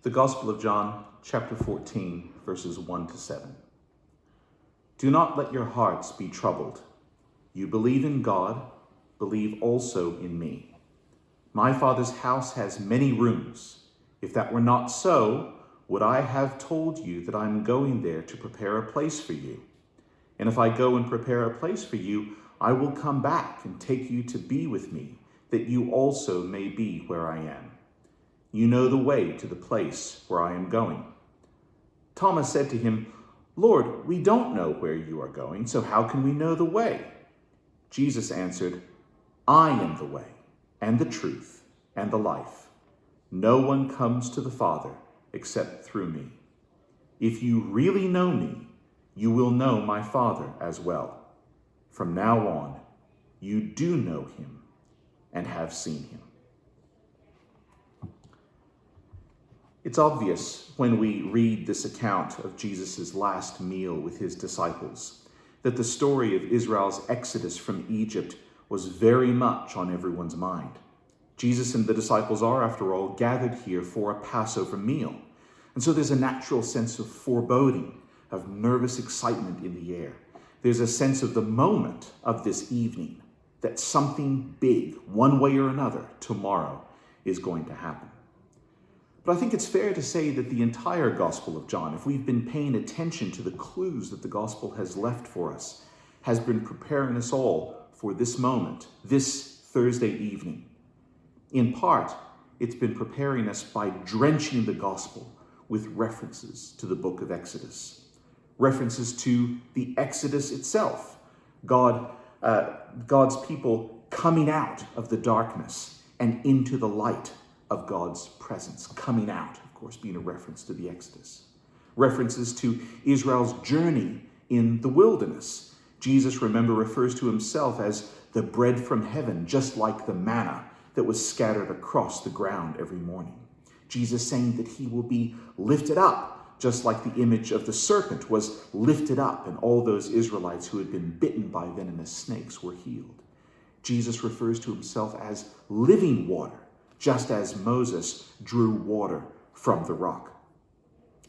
The Gospel of John, chapter 14, verses 1 to 7. Do not let your hearts be troubled. You believe in God, believe also in me. My Father's house has many rooms. If that were not so, would I have told you that I am going there to prepare a place for you? And if I go and prepare a place for you, I will come back and take you to be with me, that you also may be where I am. You know the way to the place where I am going. Thomas said to him, Lord, we don't know where you are going, so how can we know the way? Jesus answered, I am the way, and the truth, and the life. No one comes to the Father except through me. If you really know me, you will know my Father as well. From now on, you do know him and have seen him. It's obvious when we read this account of Jesus' last meal with his disciples that the story of Israel's exodus from Egypt was very much on everyone's mind. Jesus and the disciples are, after all, gathered here for a Passover meal. And so there's a natural sense of foreboding, of nervous excitement in the air. There's a sense of the moment of this evening that something big, one way or another, tomorrow is going to happen. But I think it's fair to say that the entire Gospel of John, if we've been paying attention to the clues that the Gospel has left for us, has been preparing us all for this moment, this Thursday evening. In part, it's been preparing us by drenching the Gospel with references to the book of Exodus, references to the Exodus itself, God's people coming out of the darkness and into the light of God's presence. Coming out, of course, being a reference to the Exodus. References to Israel's journey in the wilderness. Jesus, remember, refers to himself as the bread from heaven, just like the manna that was scattered across the ground every morning. Jesus saying that he will be lifted up, just like the image of the serpent was lifted up, and all those Israelites who had been bitten by venomous snakes were healed. Jesus refers to himself as living water, just as Moses drew water from the rock.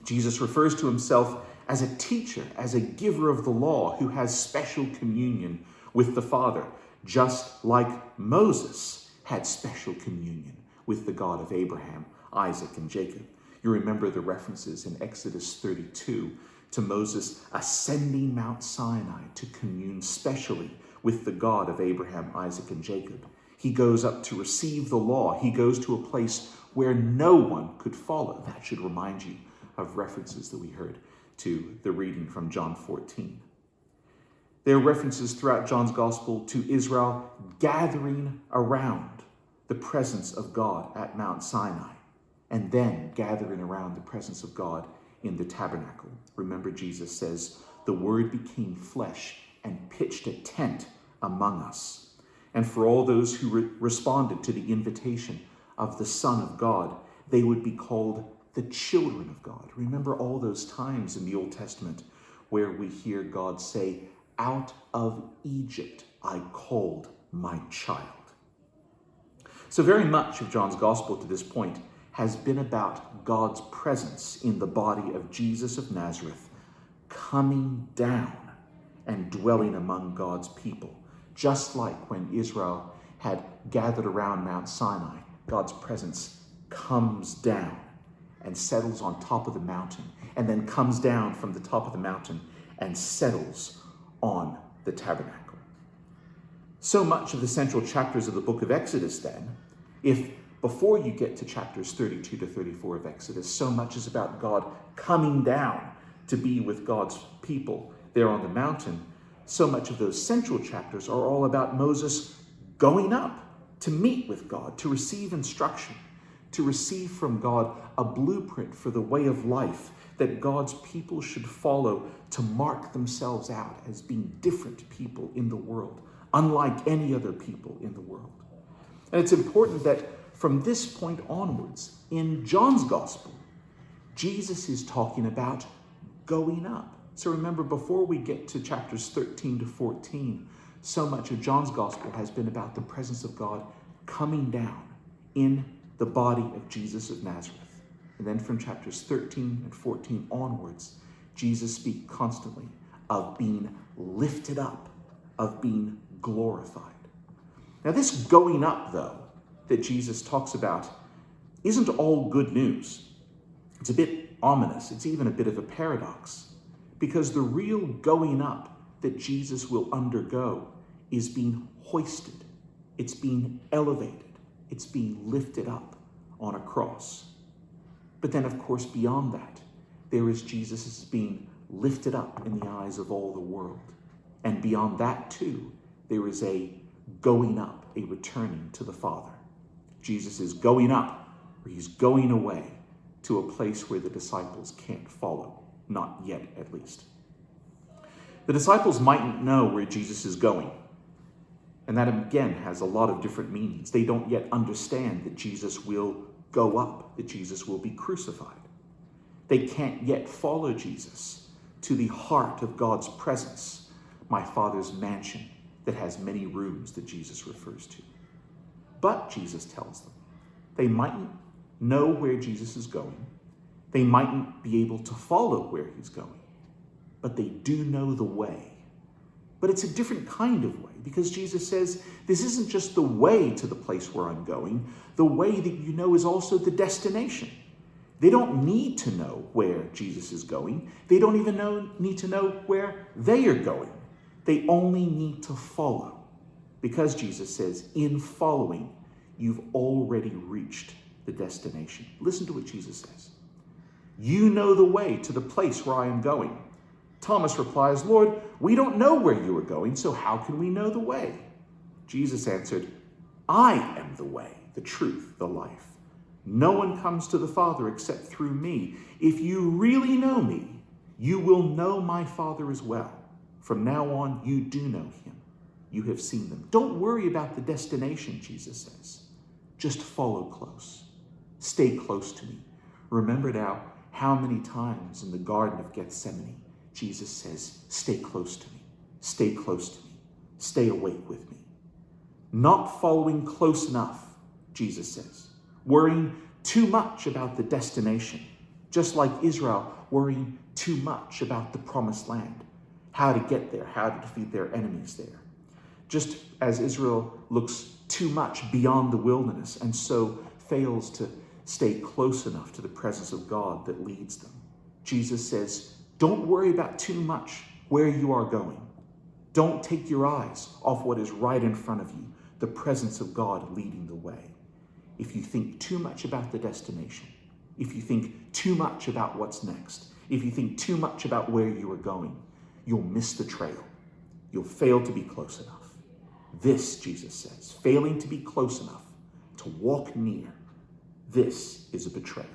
Jesus refers to himself as a teacher, as a giver of the law who has special communion with the Father, just like Moses had special communion with the God of Abraham, Isaac, and Jacob. You remember the references in Exodus 32 to Moses ascending Mount Sinai to commune specially with the God of Abraham, Isaac, and Jacob. He goes up to receive the law. He goes to a place where no one could follow. That should remind you of references that we heard to the reading from John 14. There are references throughout John's gospel to Israel gathering around the presence of God at Mount Sinai, and then gathering around the presence of God in the tabernacle. Remember, Jesus says, the Word became flesh and pitched a tent among us. And for all those who responded to the invitation of the Son of God, they would be called the children of God. Remember all those times in the Old Testament where we hear God say, out of Egypt I called my child. So very much of John's gospel to this point has been about God's presence in the body of Jesus of Nazareth, coming down and dwelling among God's people. Just like when Israel had gathered around Mount Sinai, God's presence comes down and settles on top of the mountain, and then comes down from the top of the mountain and settles on the tabernacle. So much of the central chapters of the book of Exodus then, if before you get to chapters 32 to 34 of Exodus, so much is about God coming down to be with God's people there on the mountain, so much of those central chapters are all about Moses going up to meet with God, to receive instruction, to receive from God a blueprint for the way of life that God's people should follow to mark themselves out as being different people in the world, unlike any other people in the world. And it's important that from this point onwards, in John's gospel, Jesus is talking about going up. So remember, before we get to chapters 13 to 14, so much of John's gospel has been about the presence of God coming down in the body of Jesus of Nazareth. And then from chapters 13 and 14 onwards, Jesus speaks constantly of being lifted up, of being glorified. Now this going up, though, that Jesus talks about isn't all good news. It's a bit ominous. It's even a bit of a paradox, because the real going up that Jesus will undergo is being hoisted. It's being elevated. It's being lifted up on a cross. But then, of course, beyond that, there is Jesus being lifted up in the eyes of all the world. And beyond that, too, there is a going up, a returning to the Father. Jesus is going up, or he's going away to a place where the disciples can't follow, not yet at least. The disciples mightn't know where Jesus is going. And that, again, has a lot of different meanings. They don't yet understand that Jesus will go up, that Jesus will be crucified. They can't yet follow Jesus to the heart of God's presence, my Father's mansion that has many rooms that Jesus refers to. But Jesus tells them they mightn't know where Jesus is going. They mightn't be able to follow where he's going, but they do know the way. But it's a different kind of way, because Jesus says, this isn't just the way to the place where I'm going. The way that you know is also the destination. They don't need to know where Jesus is going. They don't even need to know where they are going. They only need to follow, because Jesus says, in following, you've already reached the destination. Listen to what Jesus says. You know the way to the place where I am going. Thomas replies, Lord, we don't know where you are going, so how can we know the way? Jesus answered, I am the way, the truth, the life. No one comes to the Father except through me. If you really know me, you will know my Father as well. From now on, you do know him. You have seen them. Don't worry about the destination, Jesus says. Just follow close. Stay close to me. Remember now how many times in the Garden of Gethsemane, Jesus says, stay close to me, stay close to me, stay awake with me. Not following close enough, Jesus says, worrying too much about the destination, just like Israel worrying too much about the promised land, how to get there, how to defeat their enemies there. Just as Israel looks too much beyond the wilderness and so fails to stay close enough to the presence of God that leads them. Jesus says, don't worry about too much where you are going. Don't take your eyes off what is right in front of you, the presence of God leading the way. If you think too much about the destination, if you think too much about what's next, if you think too much about where you are going, you'll miss the trail. You'll fail to be close enough. This, Jesus says, failing to be close enough to walk near, this is a betrayal.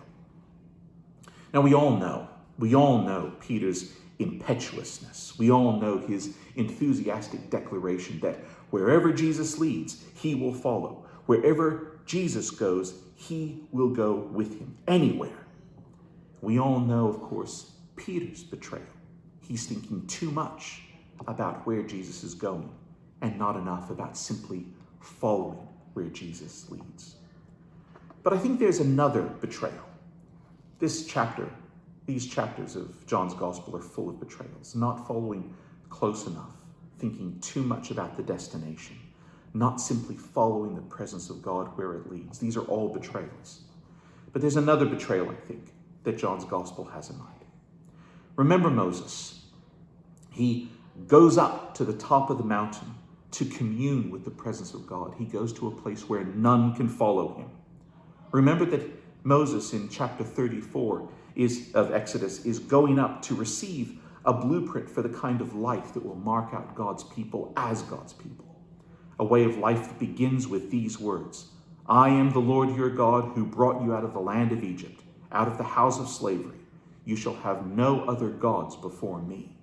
Now we all know Peter's impetuousness. We all know his enthusiastic declaration that wherever Jesus leads, he will follow. Wherever Jesus goes, he will go with him, anywhere. We all know, of course, Peter's betrayal. He's thinking too much about where Jesus is going and not enough about simply following where Jesus leads. But I think there's another betrayal. These chapters of John's Gospel are full of betrayals, not following close enough, thinking too much about the destination, not simply following the presence of God where it leads. These are all betrayals. But there's another betrayal, I think, that John's Gospel has in mind. Remember Moses. He goes up to the top of the mountain to commune with the presence of God. He goes to a place where none can follow him. Remember that Moses in chapter 34 of Exodus is going up to receive a blueprint for the kind of life that will mark out God's people as God's people. A way of life that begins with these words, I am the Lord your God who brought you out of the land of Egypt, out of the house of slavery. You shall have no other gods before me.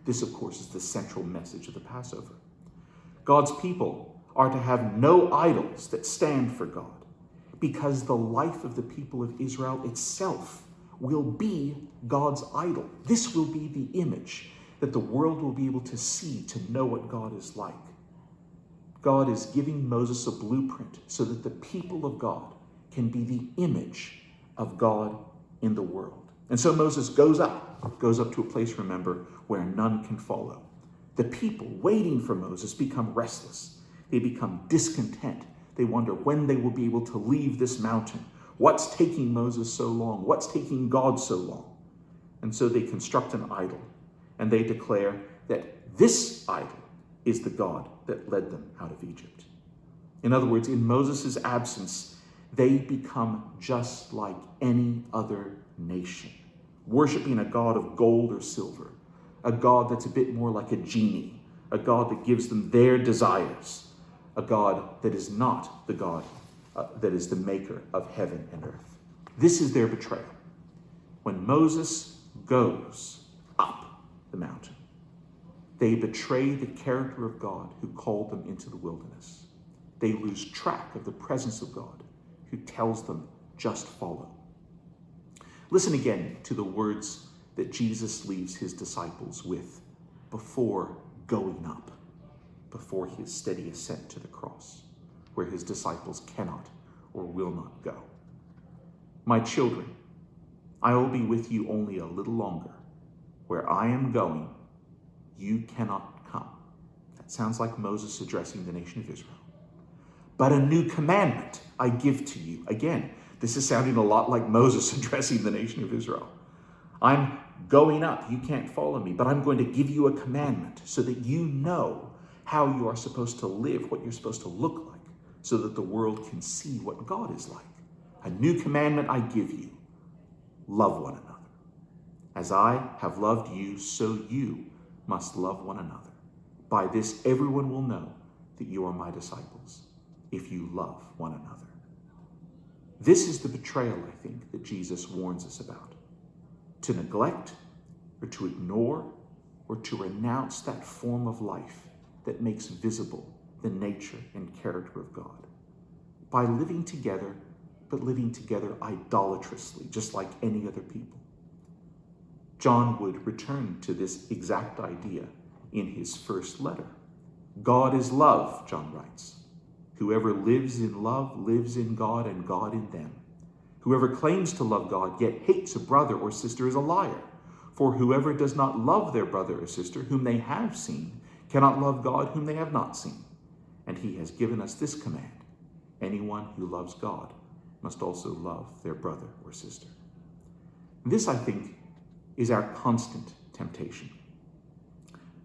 This, of course, is the central message of the Passover. God's people are to have no idols that stand for God, because the life of the people of Israel itself will be God's idol. This will be the image that the world will be able to see to know what God is like. God is giving Moses a blueprint so that the people of God can be the image of God in the world. And so Moses goes up to a place, remember, where none can follow. The people waiting for Moses become restless. They become discontent. They wonder when they will be able to leave this mountain. What's taking Moses so long? What's taking God so long? And so they construct an idol, and they declare that this idol is the God that led them out of Egypt. In other words, in Moses' absence, they become just like any other nation, worshiping a God of gold or silver, a God that's a bit more like a genie, a God that gives them their desires, a God that is not the God that is the maker of heaven and earth. This is their betrayal. When Moses goes up the mountain, they betray the character of God who called them into the wilderness. They lose track of the presence of God who tells them, just follow. Listen again to the words that Jesus leaves his disciples with before going up, before his steady ascent to the cross, where his disciples cannot or will not go. My children, I will be with you only a little longer. Where I am going, you cannot come. That sounds like Moses addressing the nation of Israel. But a new commandment I give to you. Again, this is sounding a lot like Moses addressing the nation of Israel. I'm going up. You can't follow me, but I'm going to give you a commandment so that you know how you are supposed to live, what you're supposed to look like, so that the world can see what God is like. A new commandment I give you. Love one another. As I have loved you, so you must love one another. By this, everyone will know that you are my disciples, if you love one another. This is the betrayal, I think, that Jesus warns us about. To neglect, or to ignore, or to renounce that form of life that makes visible the nature and character of God. By living together, but living together idolatrously, just like any other people. John would return to this exact idea in his first letter. God is love, John writes. Whoever lives in love lives in God and God in them. Whoever claims to love God yet hates a brother or sister is a liar. For whoever does not love their brother or sister whom they have seen cannot love God whom they have not seen. And he has given us this command. Anyone who loves God must also love their brother or sister. This, I think, is our constant temptation.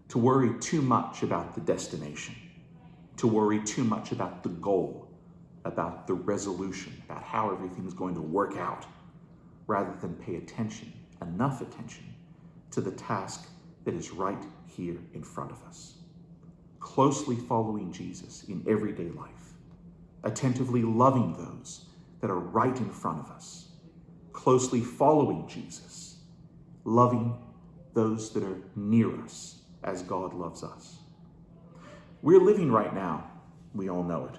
To worry too much about the destination, to worry too much about the goal, about the resolution, about how everything's going to work out, rather than pay attention, enough attention, to the task that is right here in front of us. Closely following Jesus in everyday life, attentively loving those that are right in front of us, closely following Jesus, loving those that are near us as God loves us. We're living right now, we all know it,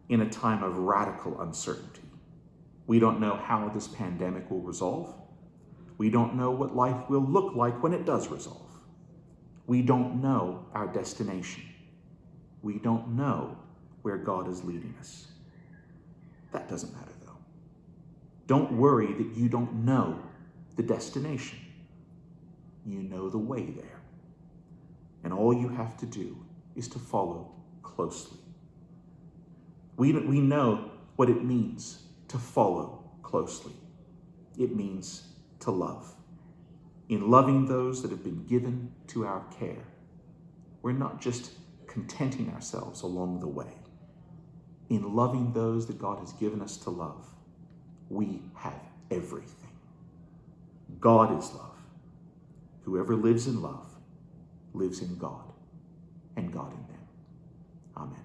in a time of radical uncertainty. We don't know how this pandemic will resolve. We don't know what life will look like when it does resolve. We don't know our destination. We don't know where God is leading us. That doesn't matter, though. Don't worry that you don't know the destination. You know the way there. And all you have to do is to follow closely. We know what it means to follow closely. It means to love. In loving those that have been given to our care, we're not just contenting ourselves along the way. In loving those that God has given us to love, we have everything. God is love. Whoever lives in love lives in God and God in them. Amen.